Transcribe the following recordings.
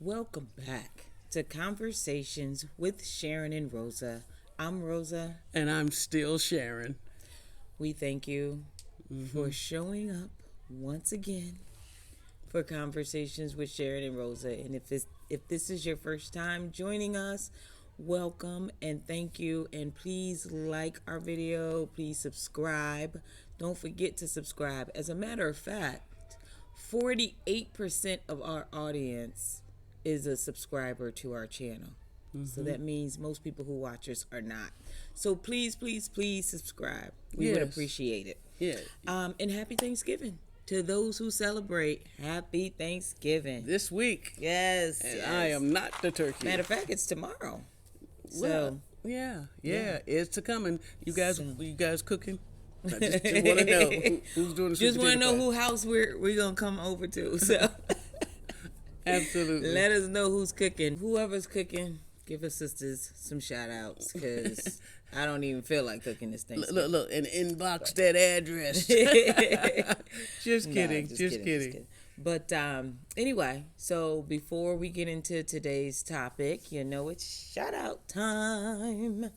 Welcome back to Conversations with Sharyn and Rosa. I'm Rosa. And I'm still Sharyn. We thank you for showing up once again for Conversations with Sharyn and Rosa. And if this is your first time joining us, welcome and thank you. And please like our video. Please subscribe. Don't forget to subscribe. As a matter of fact, 48% of our audience is a subscriber to our channel. So that means most people who watch us are not. So please, please, please subscribe. We would appreciate it. Yeah. And happy Thanksgiving to those who celebrate. Happy Thanksgiving. This week. Yes. And yes. I am not the turkey. Matter of fact, it's tomorrow. Well, yeah. It's a coming. You guys cooking? I just want to know who's doing the sweet Just want to potato know pie. who house we're gonna come over to. So Absolutely. let us know who's cooking. Whoever's cooking, give us sisters some shout outs because I don't even feel like cooking this thing. Look, and inbox that address. Just kidding. Nah, Just kidding. But anyway, so before we get into today's topic, you know it's shout out time.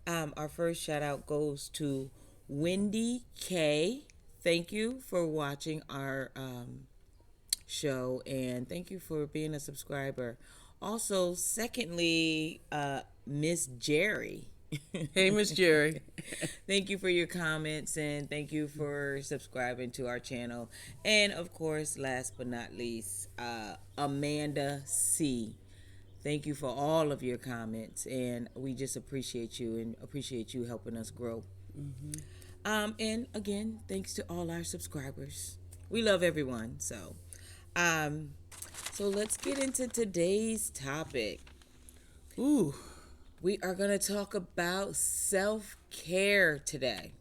Our first shout out goes to Wendy K. Thank you for watching our show and thank you for being a subscriber. Also, secondly, Miss Jerry. Hey, Miss Jerry. Thank you for your comments and thank you for subscribing to our channel. And of course, last but not least, Amanda C. Thank you for all of your comments and we just appreciate you and appreciate you helping us grow. And again, thanks to all our subscribers. We love everyone. So let's get into today's topic. Ooh. We are going to talk about self-care today.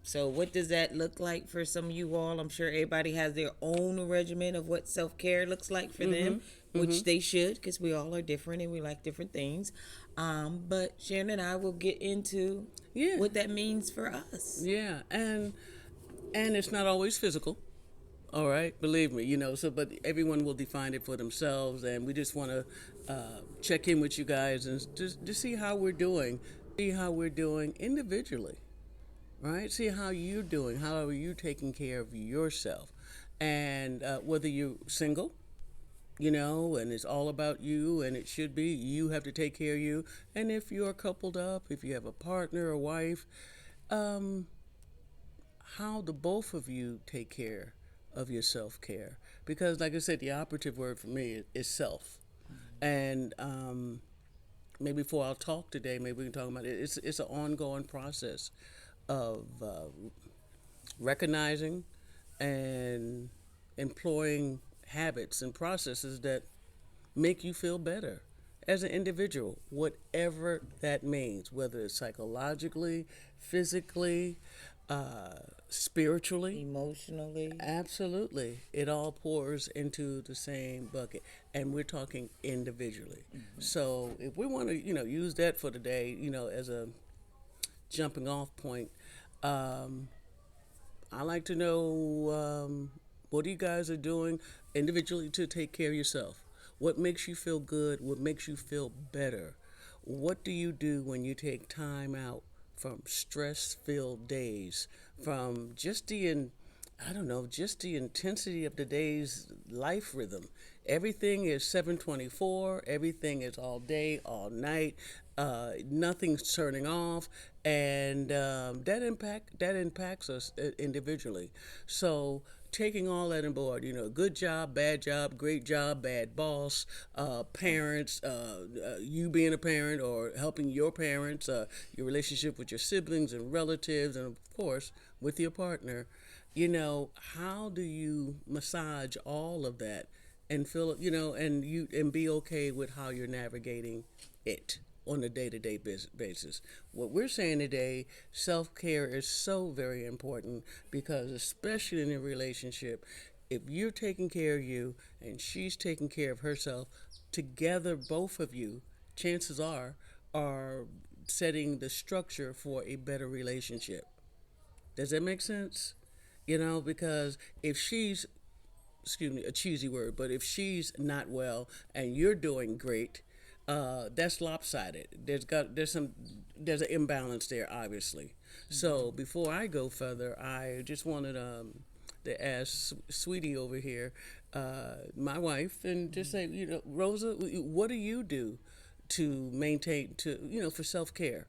So what does that look like for some of you all? I'm sure everybody has their own regimen of what self-care looks like for them, which they should because we all are different and we like different things. But Shannon and I will get into what that means for us. Yeah, and it's not always physical. All right, believe me, but everyone will define it for themselves, and we just want to check in with you guys and just to see how we're doing individually, right? See how you're doing, how are you taking care of yourself, and whether you're single, and it's all about you, and it should be, you have to take care of you, and if you're coupled up, if you have a partner or wife, how the both of you take care of your self-care, because like I said, the operative word for me is self. And maybe before I'll talk today, maybe we can talk about it. It's an ongoing process of recognizing and employing habits and processes that make you feel better as an individual, whatever that means, whether it's psychologically, physically, spiritually, Emotionally. absolutely. It all pours into the same bucket, and we're talking individually. So if we want to, use that for today, as a jumping off point, I like to know what you guys are doing individually to take care of yourself. What makes you feel good? What makes you feel better? What do you do when you take time out from stress-filled days, from just the intensity of the day's life rhythm? Everything is 7/24. Everything is all day, all night. Nothing's turning off, and that impacts us individually. So taking all that on board, good job, bad job, great job, bad boss, parents, you being a parent or helping your parents, your relationship with your siblings and relatives, and of course with your partner. How do you massage all of that and feel, and be okay with how you're navigating it on a day-to-day basis? What we're saying today, self-care is so very important because especially in a relationship, if you're taking care of you and she's taking care of herself, together both of you, chances are setting the structure for a better relationship. Does that make sense? Because if she's excuse me, a cheesy word, but if she's not well and you're doing great, that's lopsided. There's an imbalance there, obviously. So before I go further, I just wanted to ask Sweetie over here, my wife, and just say, Rosa, what do you do to maintain for self care?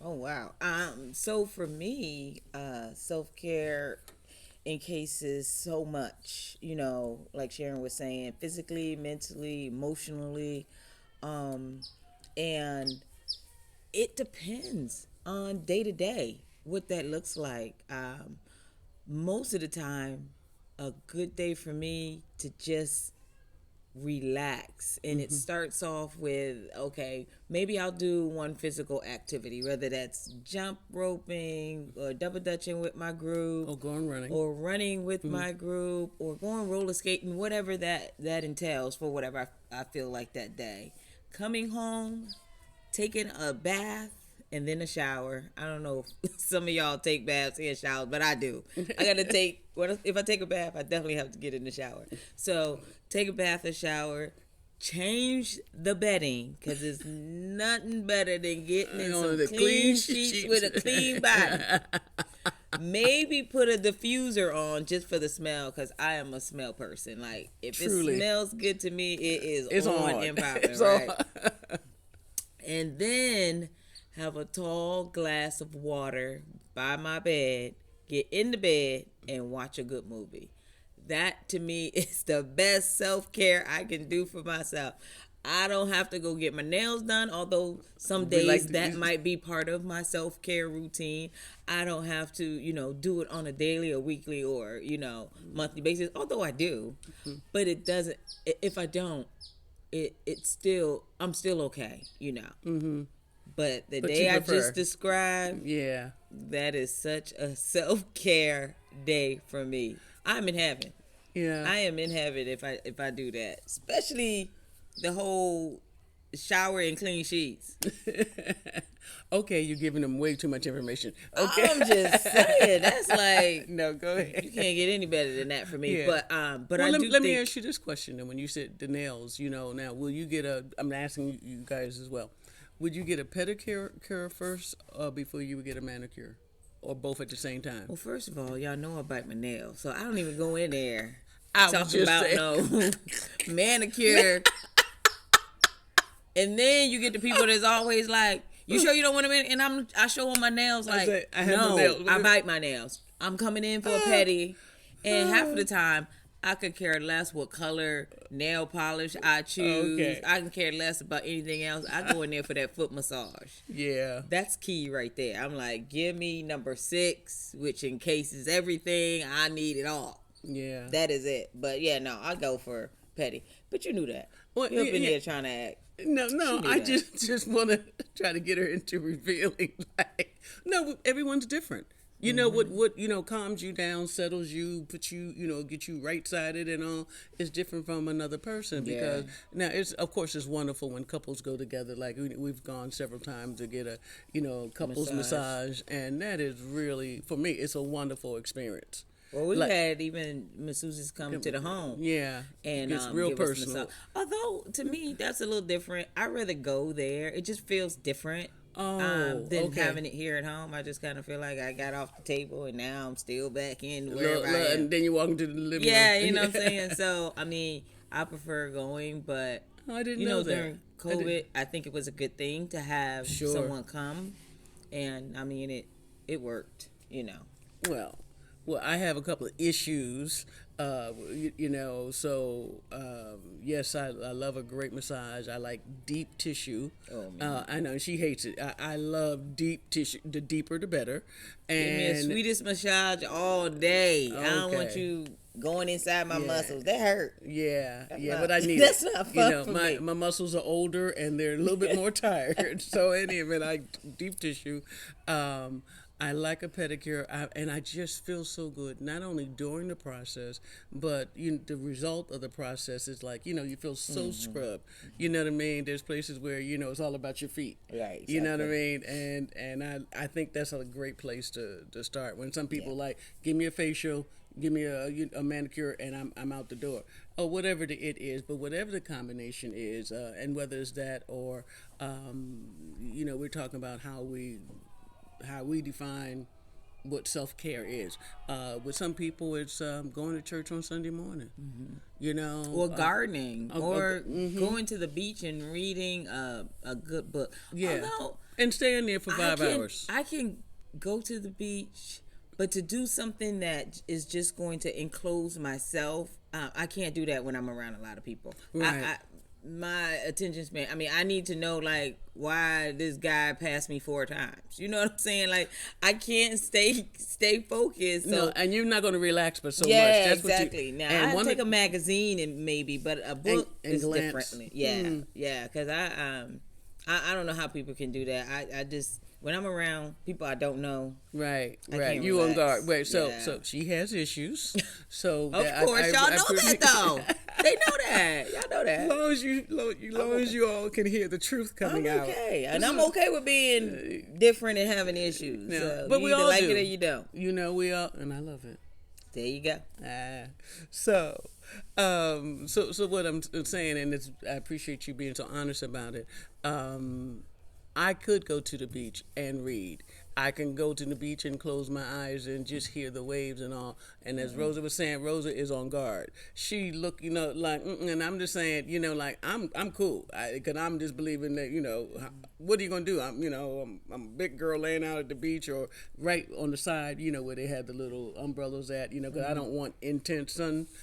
Oh wow. So for me, self care encases so much. Like Sharon was saying, physically, mentally, emotionally, um, and it depends on day to day what that looks like. Most of the time, a good day for me to just relax, and it starts off with, okay, maybe I'll do one physical activity, whether that's jump roping or double dutching with my group, Or going running. or running with my group, or going roller skating, whatever that entails, for whatever I feel like that day. Coming home, taking a bath, and then a shower. I don't know if some of y'all take baths and showers, but I do. I gotta take. If I take a bath, I definitely have to get in the shower. So take a bath, a shower, change the bedding, because it's nothing better than getting in some The clean sheets with a clean body. Maybe put a diffuser on just for the smell, because I am a smell person. Like, if Truly. it smells good to me, it is It's on on. and popping, It's right? on. And then have a tall glass of water by my bed, get in the bed, and watch a good movie. That to me is the best self-care I can do for myself. I don't have to go get my nails done, although some We days like to that use- might be part of my self-care routine. I don't have to, do it on a daily or weekly or, monthly basis, although I do. But it doesn't, if I don't, it's still, I'm still okay. But the But day you I prefer. just described, Yeah. that is such a self-care day for me. I'm in heaven. Yeah. I am in heaven if I do that. Especially the whole shower and clean sheets. Okay, you're giving them way too much information. Okay. I'm just saying, that's like, No, go ahead. you can't get any better than that for me. Yeah. But Well, I let, do let think, me ask you this question. And when you said the nails, now will you get I'm asking you guys as well. Would you get a pedicure first before you would get a manicure? Or both at the same time? well, first of all, y'all know I bite my nails, so I don't even go in there I was talking just about saying. no manicure. And then you get the people that's always like, "You sure you don't want to?" And I show them my nails. Like, say, I have no nails. I bite my nails. I'm coming in for a pedi, and half of the time I could care less what color nail polish I choose. Okay. I can care less about anything else. I go in there for that foot massage. Yeah. That's key right there. I'm like, give me number 6, which encases everything. I need it all. Yeah. That is it. But yeah, no, I go for petty. But you knew that. Well, You're up in yeah. there trying to act. No, She knew I that. just want to try to get her into revealing. Like, no, everyone's different. You know what calms you down, settles you, puts you, get you right sided and all is different from another person. Because now it's wonderful when couples go together. Like we've gone several times to get a couples massage, and that is really, for me, it's a wonderful experience. Well, we've Like- had even masseuses come to the home. Yeah, And it's real give us personal. massage. Although to me that's a little different. I'd rather go there. It just feels different. Than okay. having it here at home. I just kind of feel like I got off the table and now I'm still back in wherever I am. And then you walk into the living room. Yeah, you know what I'm saying? So, I mean, I prefer going, but, I didn't know that. during COVID, I think it was a good thing to have Sure. someone come. And, I mean, it worked. Well, I have a couple of issues, so yes, I love a great massage. I like deep tissue. Oh, man. I know she hates it. I love deep tissue. The deeper, the better. Give me a And sweetest massage all day. I don't want Okay. you going inside my Yeah. muscles. That hurt. yeah, not- but I need that's it. not fun for my me. my muscles are older and they're a little bit more tired. So in any event, I deep tissue. I like a pedicure, and I just feel so good, not only during the process, but the result of the process is like, you feel so scrubbed. You know what I mean? There's places where, it's all about your feet. Right, You know what I exactly. mean? And I think that's a great place to start. When some people like, give me a facial, give me a manicure, and I'm out the door, or whatever it is. But whatever the combination is, and whether it's that or, we're talking about how we define what self care is. With some people, it's going to church on Sunday morning. Or gardening, or mm-hmm. going to the beach and reading a good book. Yeah, Although and staying there for 5 hours. I can go to the beach, but to do something that is just going to enclose myself, I can't do that when I'm around a lot of people. Right. My attention span, I need to know, like, why this guy passed me 4 times. You know what I'm saying? Like, I can't stay focused. So. No, and you're not going to relax but so much. Yeah, That's exactly. Now, I take a magazine and maybe, but a book is glance. differently. Yeah, because I don't know how people can do that. I just, when I'm around people I don't know. Right. Can't You on relax. guard. Wait, so Yeah. so she has issues. So Of course, y'all know that though. They know that. Y'all know that. As long as you all can hear the truth coming I'm out. okay, and I'm okay with being different and having issues. Yeah. So But you we either all like do. it or you don't. We all, and I love it. There you go. So what I'm saying, and I appreciate you being so honest about it. I could go to the beach and read. I can go to the beach and close my eyes and just hear the waves and all. And as Rosa was saying, Rosa is on guard. She look, like, and I'm just saying, like, I'm cool. Because I'm just believing that, what are you going to do? I'm a big girl laying out at the beach or right on the side, where they had the little umbrellas at, because I don't want intense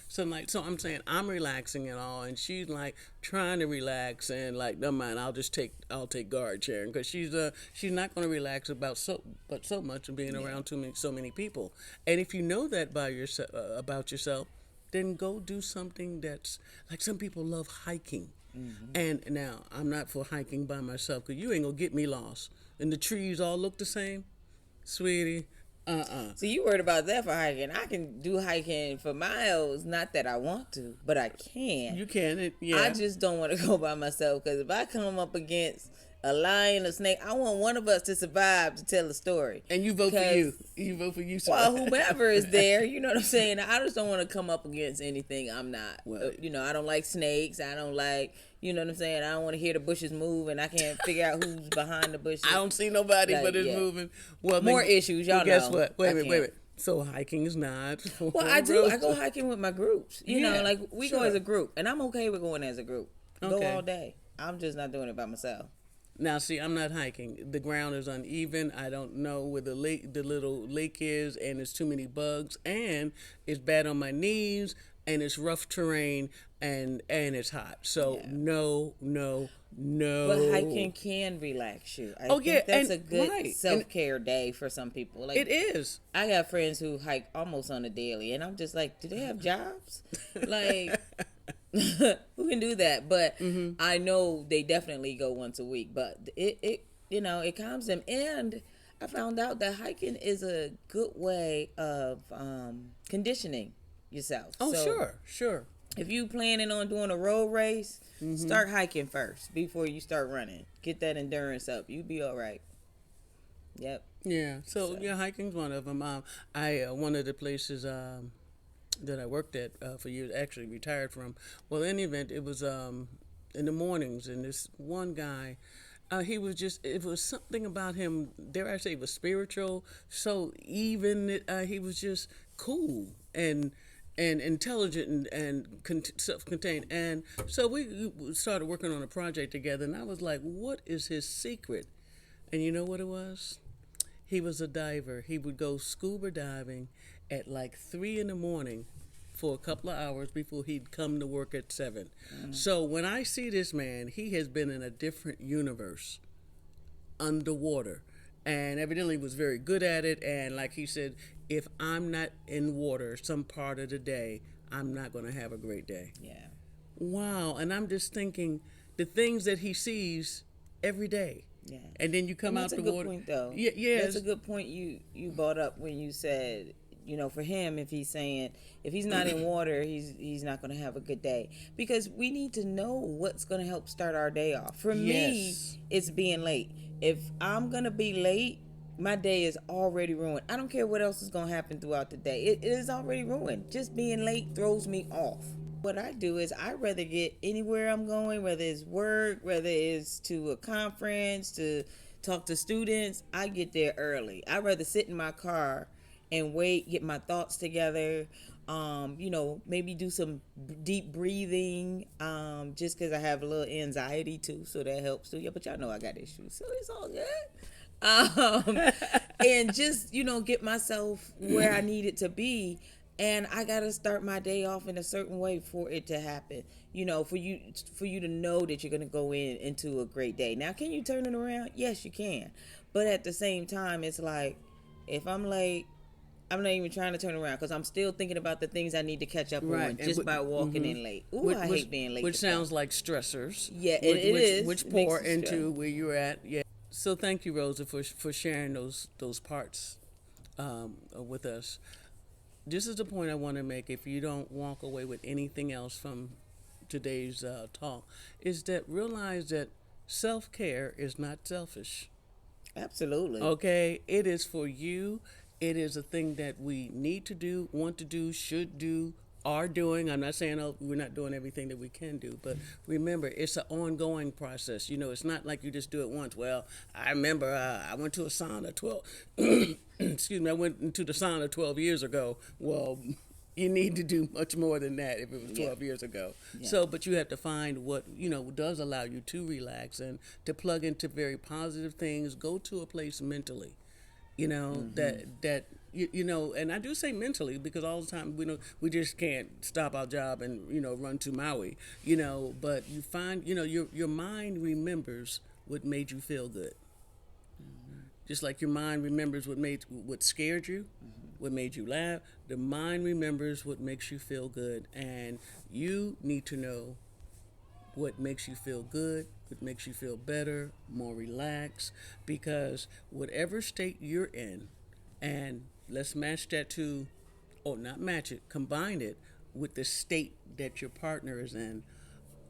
sunlight. So I'm saying I'm relaxing and all. And she's like trying to relax and like, never mind, I'll take guard, Sharyn, because she's not going to relax but so much of being around so many people. And if you know that about yourself, then go do something that's like some people love hiking. Mm-hmm. And now I'm not for hiking by myself because you ain't gonna get me lost. And the trees all look the same, sweetie. So you worried about that for hiking? I can do hiking for miles. Not that I want to, but I can. You can, yeah. I just don't want to go by myself because if I come up against a lion, a snake, I want one of us to survive to tell the story. And you vote for you. You vote for you. Sir. Well, whomever is there, you know what I'm saying? I just don't want to come up against anything I'm not. Well, I don't like snakes. I don't like, you know what I'm saying? I don't want to hear the bushes move and I can't figure out who's behind the bushes. I don't see nobody, but it's moving. Well, more issues, y'all know. Guess what? Wait a minute. So hiking is not. Well, I do. I go hiking with my groups. You know, like we sure. go as a group. And I'm okay with going as a group. Okay. Go all day. I'm just not doing it by myself. Now, see, I'm not hiking. The ground is uneven. I don't know where the little lake is, and there's too many bugs, and it's bad on my knees, and it's rough terrain, and it's hot. So no. But hiking can relax you. I think that's a good self-care day for some people. Like, it is. I got friends who hike almost on a daily, and I'm just like, do they have jobs? Like, who can do that? But I know they definitely go once a week. But it calms them. And I found out that hiking is a good way of conditioning yourself. Oh, so, sure. If you planning on doing a road race, start hiking first before you start running. Get that endurance up. You be all right. Yep. Yeah. So hiking's one of them. One of the places that I worked at for years, actually retired from. Well, in any event, it was in the mornings, and this one guy, it was something about him, dare I say, it was spiritual, so even, he was just cool and intelligent and self-contained. And so we started working on a project together, and I was like, what is his secret? And you know what it was? He was a diver. He would go scuba diving at like 3 a.m. for a couple of hours before he'd come to work at 7. So when I see this man, he has been in a different universe underwater, and evidently was very good at it. And like he said, if I'm not in water some part of the day, I'm not going to have a great day. Yeah. Wow. And I'm just thinking the things that he sees every day. Yeah. And then you come out the water. That's a good point, though. Yeah. That's a good point you brought up when you said, for him, if he's not in water, he's not going to have a good day. Because we need to know what's going to help start our day off. For me, it's being late. If I'm going to be late, my day is already ruined. I don't care what else is going to happen throughout the day. It is already ruined. Just being late throws me off. What I do is I rather get anywhere I'm going, whether it's work, whether it's to a conference, to talk to students, I get there early. I rather sit in my car and wait, get my thoughts together. Maybe do some deep breathing, just because I have a little anxiety too, so that helps too. Yeah, but y'all know I got issues, so it's all good. And just get myself where I need it to be, and I gotta start my day off in a certain way for it to happen. For you to know that you're gonna go into a great day. Now, can you turn it around? Yes, you can, but at the same time, it's like if I'm late, I'm not even trying to turn around because I'm still thinking about the things I need to catch up Right, on and just by walking in late. Ooh, I hate being late. which sounds like stressors. Yeah, it which, is. which It makes pour you stress. into where you're at. Yeah. So thank you, Rosa, for sharing those parts with us. This is the point I want to make. If you don't walk away with anything else from today's talk, is that realize that self-care is not selfish. Absolutely. Okay, it is for you. It is a thing that we need to do, want to do, should do, are doing. I'm not saying we're not doing everything that we can do, but remember, it's an ongoing process. It's not like you just do it once. Well, I remember I went to a sauna 12. Excuse me, I went into the sauna 12 years ago. Well, you need to do much more than that if it was 12 years ago. Yeah. So, but you have to find what, does allow you to relax and to plug into very positive things. Go to a place mentally, that and I do say mentally because all the time we just can't stop our job and run to Maui, but you find your mind remembers what made you feel good. Just like your mind remembers what scared you, what made you laugh. The mind remembers what makes you feel good, and you need to know what makes you feel good, what makes you feel better, more relaxed, because whatever state you're in, and let's match that to, or not match it, combine it with the state that your partner is in.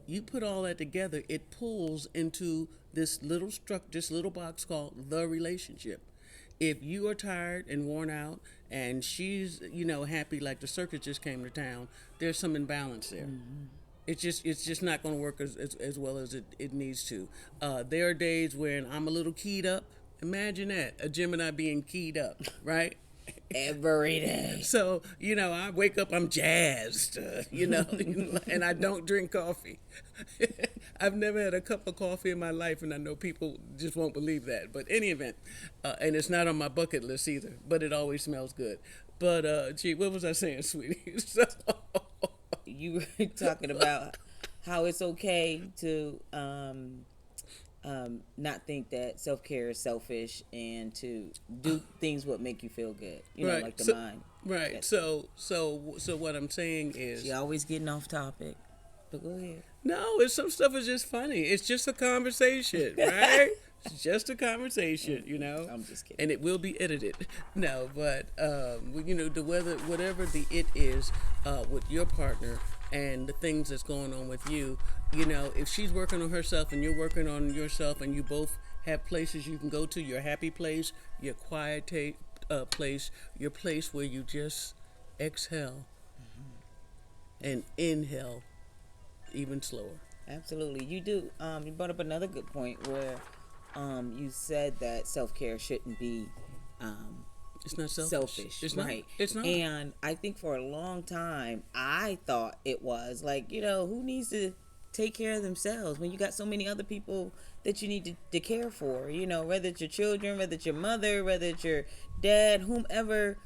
You put all that together, it pulls into this little box called the relationship. If you are tired and worn out and she's, happy like the circus just came to town, there's some imbalance there. It's just not going to work as well as it needs to. There are days when I'm a little keyed up. Imagine that, a Gemini being keyed up, right? Every day. So, I wake up, I'm jazzed, and I don't drink coffee. I've never had a cup of coffee in my life, and I know people just won't believe that. But any event, and it's not on my bucket list either, but it always smells good. But, gee, what was I saying, sweetie? So, You were talking about how it's okay to not think that self-care is selfish and to do things what make you feel good. right. Like the So, mind. right. Yes. So what I'm saying is, She always getting off topic. But go ahead. no, some stuff is just funny. It's just a conversation, right? It's just a conversation, I'm just kidding. And it will be edited. No, but whatever the it is with your partner and the things that's going on with you, if she's working on herself and you're working on yourself, and you both have places you can go to, your happy place, your quiet place, your place where you just exhale and inhale even slower. Absolutely. You do. You brought up another good point where you said that self-care shouldn't be It's not selfish. It's right. not. It's not. And I think for a long time, I thought it was like, who needs to take care of themselves when you got so many other people that you need to care for, whether it's your children, whether it's your mother, whether it's your dad, whomever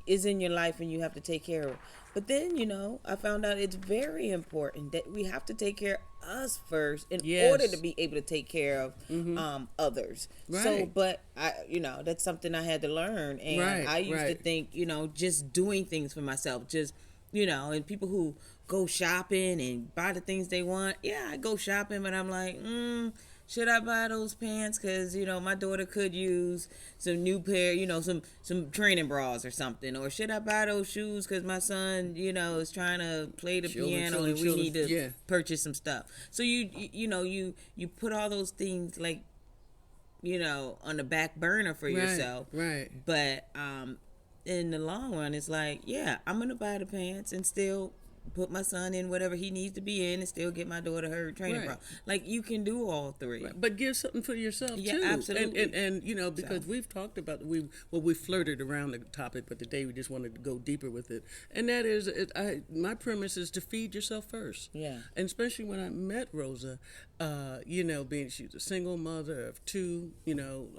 is in your life and you have to take care of. But then, I found out it's very important that we have to take care of us first in Yes. order to be able to take care of others. Right. So, but that's something I had to learn. And Right, I used to right. think, just doing things for myself, just, and people who go shopping and buy the things they want. Yeah, I go shopping, but I'm like, should I buy those pants? Because, my daughter could use some new pair, some training bras or something. Or should I buy those shoes because my son, is trying to play the piano and we need to purchase some stuff. So you put all those things like on the back burner for yourself. Right. But in the long run, it's like, yeah, I'm gonna buy the pants and still put my son in whatever he needs to be in and still get my daughter her training Right. bra. Like, you can do all three. Right. But give something for yourself Yeah, too. absolutely. And because we've talked about we flirted around the topic, but today we just wanted to go deeper with it. And that is, my premise is to feed yourself first. Yeah. And especially when I met Rosa, she's a single mother of two,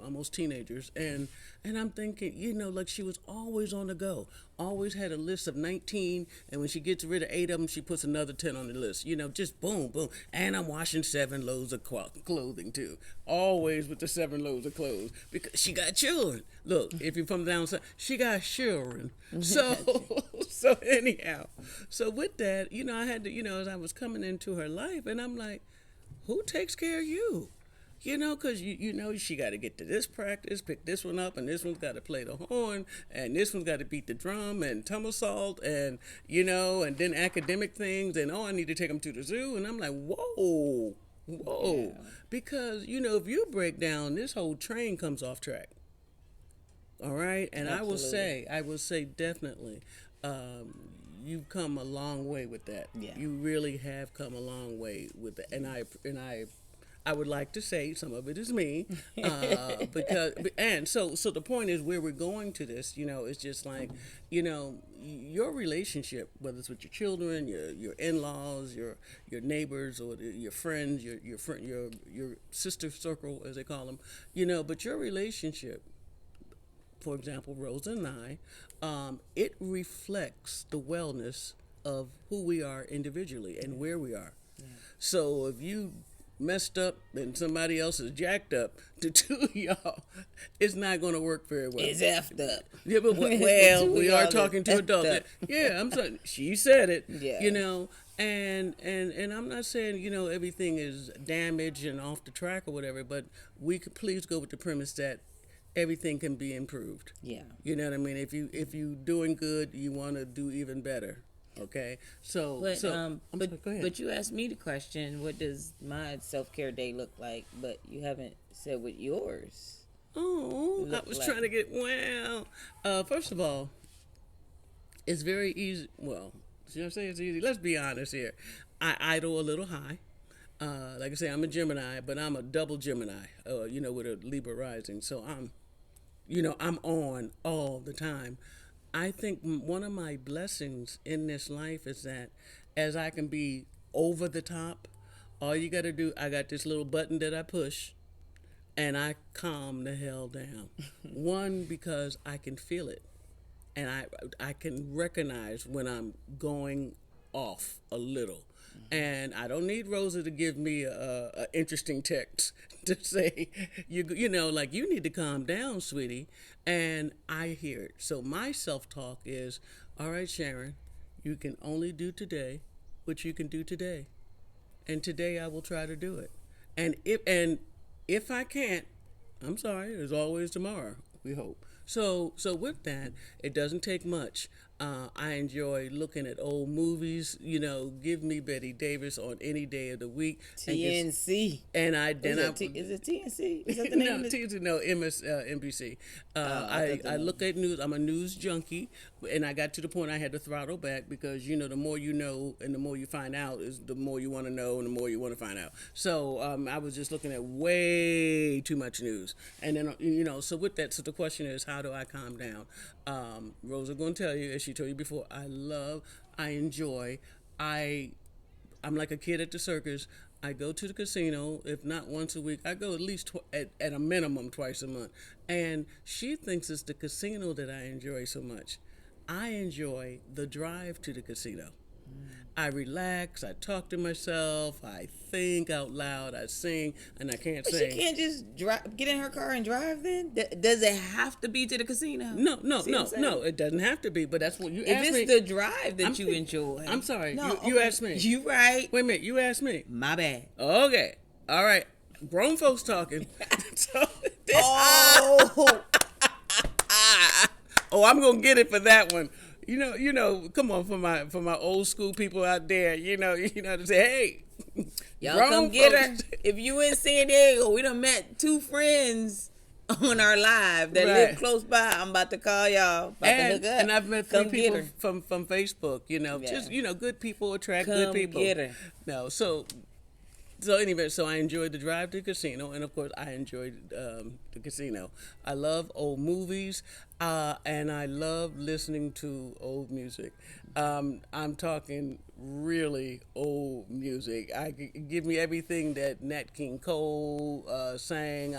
almost teenagers, and I'm thinking, like she was always on the go, always had a list of 19, and when she gets rid of 8 of them, she puts another 10 on the list, just boom, boom. And I'm washing 7 loads of clothing too, always with the 7 loads of clothes, because she got children. Look, if you're from down south, she got children. So anyhow, so with that, I had to, as I was coming into her life, and I'm like, who takes care of you? Because she got to get to this practice, pick this one up, and this one's got to play the horn, and this one's got to beat the drum and tumble salt, and and then academic things, and I need to take them to the zoo, and I'm like, whoa, yeah. Because if you break down, this whole train comes off track. All right, and Absolutely. I will say definitely. You've come a long way with that. Yeah. You really have come a long way with that, and I would like to say some of it is me, so the point is where we're going to this. It's just like, your relationship, whether it's with your children, your in-laws, your neighbors, or your friends, your sister circle as they call them, but your relationship. For example, Rosa and I, it reflects the wellness of who we are individually and where we are. Yeah. So if you messed up and somebody else is jacked up, the two of y'all, it's not going to work very well. It's effed up. Yeah, but well, we are talking to adults. Yeah, I'm sorry. She said it. Yeah. And I'm not saying everything is damaged and off the track or whatever, but we could please go with the premise that everything can be improved. Yeah. You know what I mean? If you doing good, you want to do even better. Okay. Go ahead. But you asked me the question, what does my self-care day look like? But you haven't said what yours. Oh, I was trying to get first of all, it's very easy. Well, should I say it's easy? Let's be honest here. I idle a little high. Like I say, I'm a Gemini, but I'm a double Gemini. With a Libra rising, so I'm on all the time. I think one of my blessings in this life is that as I can be over the top, all you got to do, I got this little button that I push, and I calm the hell down. One, because I can feel it, and I can recognize when I'm going off a little. And I don't need Rosa to give me a interesting text to say, you need to calm down, sweetie. And I hear it. So my self-talk is, all right, Sharyn, you can only do today what you can do today. And today I will try to do it. And if I can't, I'm sorry, there's always tomorrow, we hope. So with that, it doesn't take much. I enjoy looking at old movies. Give me Betty Davis on any day of the week. TNC. And is it TNC? Is that the name? No, TNC. No, NBC. I look at news. I'm a news junkie, and I got to the point I had to throttle back because the more you know and the more you find out is the more you want to know and the more you want to find out. So I was just looking at way too much news, and then so with that, so the question is, how do I calm down? Rosa going to tell you, as she told you before, I enjoy, I'm like a kid at the circus. I go to the casino, if not once a week, I go at least at a minimum twice a month. And she thinks it's the casino that I enjoy so much. I enjoy the drive to the casino. I relax, I talk to myself, I think out loud, I sing, and I can't sing. She can't just get in her car and drive then? Does it have to be to the casino? No, it doesn't have to be, but that's what you asked me. If it's the drive that you enjoy. I'm sorry, no, you asked me. You right. Wait a minute, you asked me. My bad. Okay, all right, grown folks talking. Oh, I'm going to get it for that one. Come on, for my old school people out there, to say, hey, Y'all come Grown get her. folks. If you in San Diego, we done met two friends on our live that live Right. close by. I'm about to call y'all. About to hook up. And I've met three Come get people her. from Facebook. Yeah. Just good people attract good Come people. get her. No, so anyway, so I enjoyed the drive to the casino, and of course I enjoyed the casino. I love old movies, and I love listening to old music. I'm talking really old music. Give me everything that Nat King Cole sang.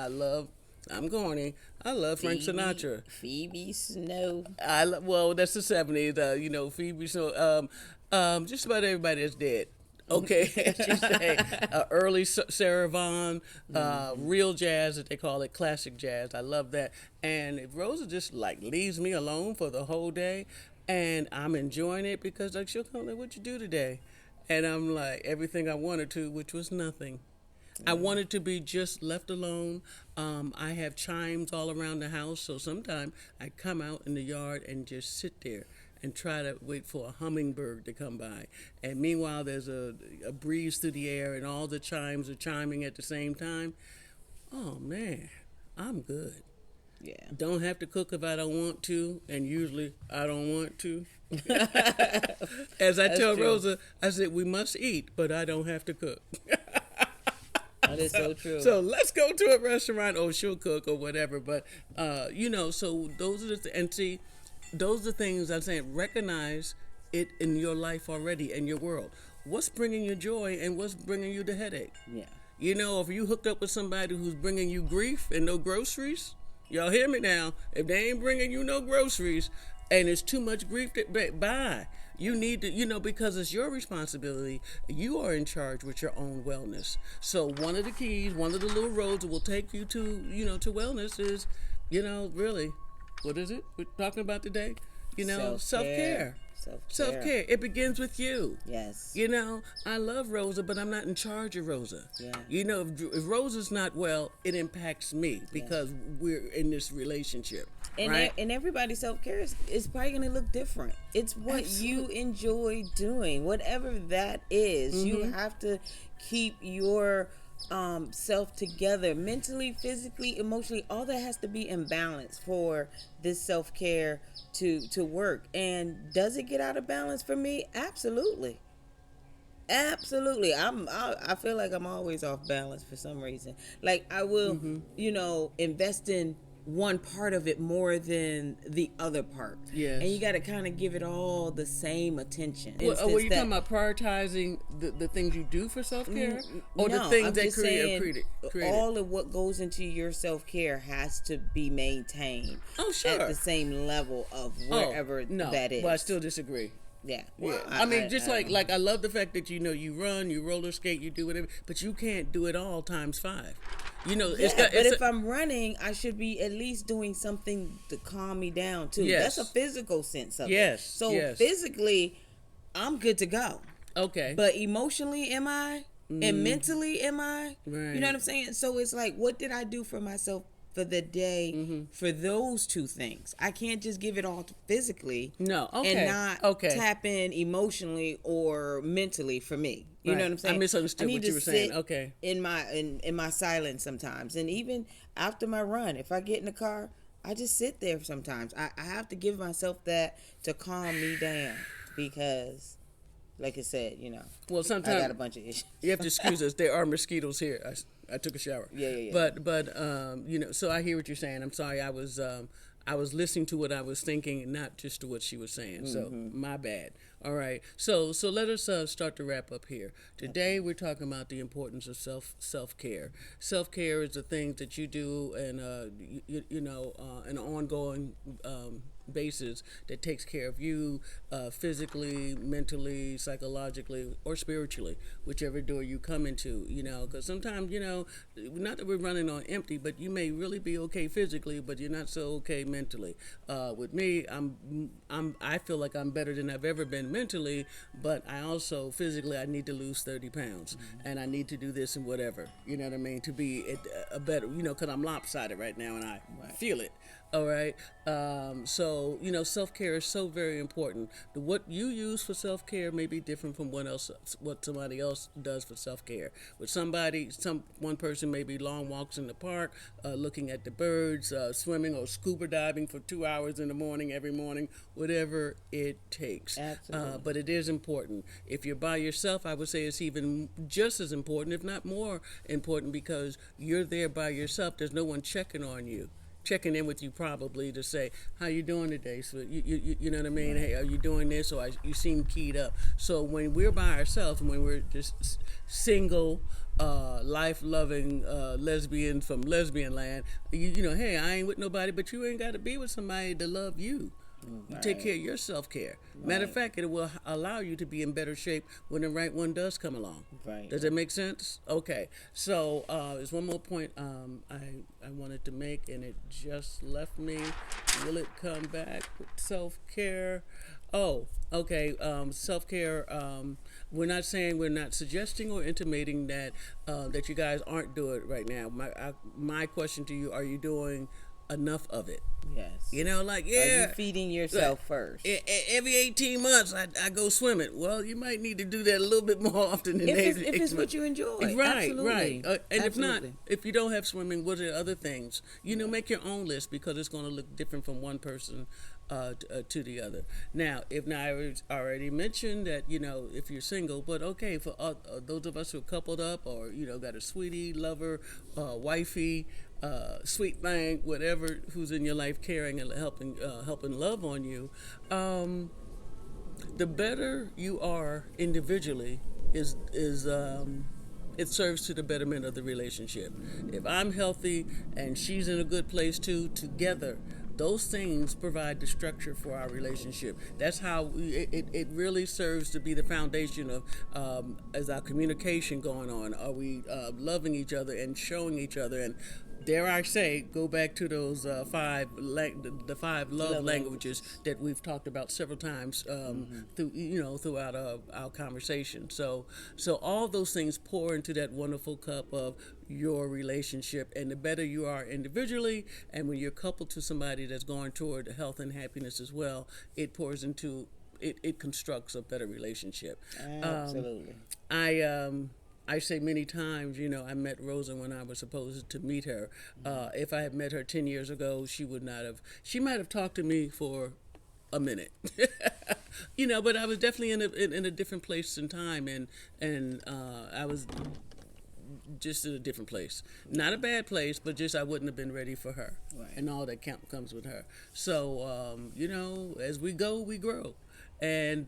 I'm corny. I love Frank Sinatra. Phoebe Snow. Well, that's the '70s. Phoebe. So, just about everybody that's dead. Okay, as you say, early Sarah Vaughan, real jazz, that they call it, classic jazz. I love that. And if Rosa just like leaves me alone for the whole day, and I'm enjoying it because like she'll come like, "What'd you do today?" And I'm like, everything I wanted to, which was nothing. I wanted to be just left alone. I have chimes all around the house, so sometimes I come out in the yard and just sit there and try to wait for a hummingbird to come by. And meanwhile, there's a breeze through the air and all the chimes are chiming at the same time. Oh, man, I'm good. Yeah. Don't have to cook if I don't want to, and usually I don't want to. As I tell true. Rosa, I said, we must eat, but I don't have to cook. That is so true. So let's go to a restaurant, or she'll cook or whatever. But, so those are and see, those are the things I'm saying. Recognize it in your life already, in your world. What's bringing you joy and what's bringing you the headache? Yeah. If you hooked up with somebody who's bringing you grief and no groceries, y'all hear me now. If they ain't bringing you no groceries and it's too much grief to buy, you need to, because it's your responsibility. You are in charge with your own wellness. So one of the keys, one of the little roads that will take you to, to wellness is, really, what is it we're talking about today? Self-care. Self-care. It begins with you. Yes. I love Rosa, but I'm not in charge of Rosa. Yeah. If Rosa's not well, it impacts me because we're in this relationship. And right? And everybody's self-care is probably going to look different. It's what you enjoy doing. Whatever that is, you have to keep your self together mentally, physically, emotionally. All that has to be in balance for this self-care to work. And does it get out of balance for me? Absolutely. Absolutely. I feel like I'm always off balance for some reason. Like I will, invest in one part of it more than the other part. Yes. And you got to kind of give it all the same attention. Were you talking about prioritizing the things you do for self-care? Or No, the things I'm that just created? All of what goes into your self-care has to be maintained sure. at the same level of wherever that is. Well, I still disagree. Yeah. Well, I love the fact that you run, you roller skate, you do whatever, but you can't do it all times 5. If I'm running, I should be at least doing something to calm me down too. Yes. That's a physical sense of yes. it. So yes. physically, I'm good to go. Okay. But emotionally, am I? And mentally, am I? Right. You know what I'm saying? So it's like, what did I do for myself for the day for those two things? I can't just give it all to physically. No. Okay. And not tap in emotionally or mentally for me. You know what I'm saying? I misunderstood what you were saying. Okay. In my silence sometimes, and even after my run, if I get in the car, I just sit there sometimes. I have to give myself that to calm me down because, like I said, well, sometimes I got a bunch of issues. You have to excuse us. There are mosquitoes here. I took a shower. Yeah. But so I hear what you're saying. I'm sorry. I was listening to what I was thinking, and not just to what she was saying. So my bad. All right. So let us start to wrap up here. Today we're talking about the importance of self-care. Self-care is the things that you do, and an ongoing basis that takes care of you physically, mentally, psychologically, or spiritually, whichever door you come into, because sometimes, not that we're running on empty, but you may really be okay physically, but you're not so okay mentally. With me, I feel like I'm better than I've ever been mentally, but I also physically, I need to lose 30 pounds and I need to do this and whatever, you know what I mean, to be a better, because I'm lopsided right now and I feel it. All right. So self care is so very important. What you use for self care may be different from what somebody else does for self care. With one person may be long walks in the park, looking at the birds, swimming or scuba diving for 2 hours in the morning every morning, whatever it takes. Absolutely. But it is important. If you're by yourself, I would say it's even just as important, if not more important, because you're there by yourself. There's no one checking on you, checking in with you probably to say how you doing today. So you know what I mean. Right. Hey, are you doing this? Or you seem keyed up. So when we're by ourselves, when we're just single, life loving lesbian from lesbian land, hey, I ain't with nobody, but you ain't got to be with somebody to love you. You take care of your self-care. Matter of fact, it will allow you to be in better shape when the right one does come along. Right. Does that make sense? Okay. So there's one more point I wanted to make, and it just left me. Will it come back with self-care? Oh, okay. Self-care. We're not suggesting or intimating that that you guys aren't doing it right now. My question to you: are you doing enough of it? Yes. Like, Are you feeding yourself first? Every 18 months, I go swimming. Well, you might need to do that a little bit more often than if it's what you enjoy. Right, Absolutely. right. And Absolutely. if you don't have swimming, what are other things? Make your own list, because it's going to look different from one person to the other. Now, if I already mentioned that, if you're single, but okay, for those of us who are coupled up, or, got a sweetie, lover, wifey, sweet thing, whatever, who's in your life caring and helping love on you, the better you are individually is it serves to the betterment of the relationship. If I'm healthy and she's in a good place too, together, those things provide the structure for our relationship. That's how it really serves to be the foundation of is our communication going on? Are we loving each other and showing each other? And dare I say, go back to those the five love languages that we've talked about several times throughout our conversation. So all those things pour into that wonderful cup of your relationship, and the better you are individually, and when you're coupled to somebody that's going toward health and happiness as well, it pours into it constructs a better relationship. Absolutely. I say many times, I met Rosa when I was supposed to meet her. If I had met her 10 years ago, she might have talked to me for a minute, but I was definitely in a different place in time, and I was just in a different place. Not a bad place, but just I wouldn't have been ready for her, right, and all that comes with her. So, as we go, we grow. And,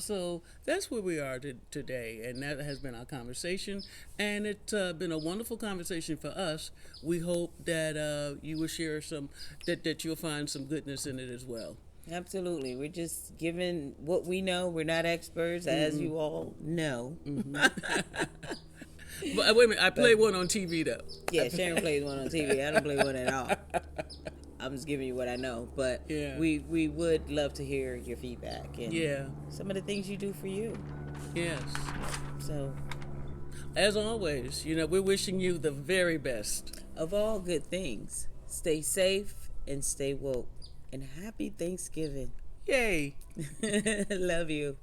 so that's where we are today. And that has been our conversation. And it's been a wonderful conversation for us. We hope that you will share that you'll find some goodness in it as well. Absolutely. We're just giving what we know. We're not experts, as you all know. But wait a minute, I play one on TV, though. Yeah, Sharyn plays one on TV. I don't play one at all. I'm just giving you what I know, but we would love to hear your feedback and some of the things you do for you. Yes. So, as always, we're wishing you the very best of all good things. Stay safe and stay woke. And happy Thanksgiving. Yay. Love you.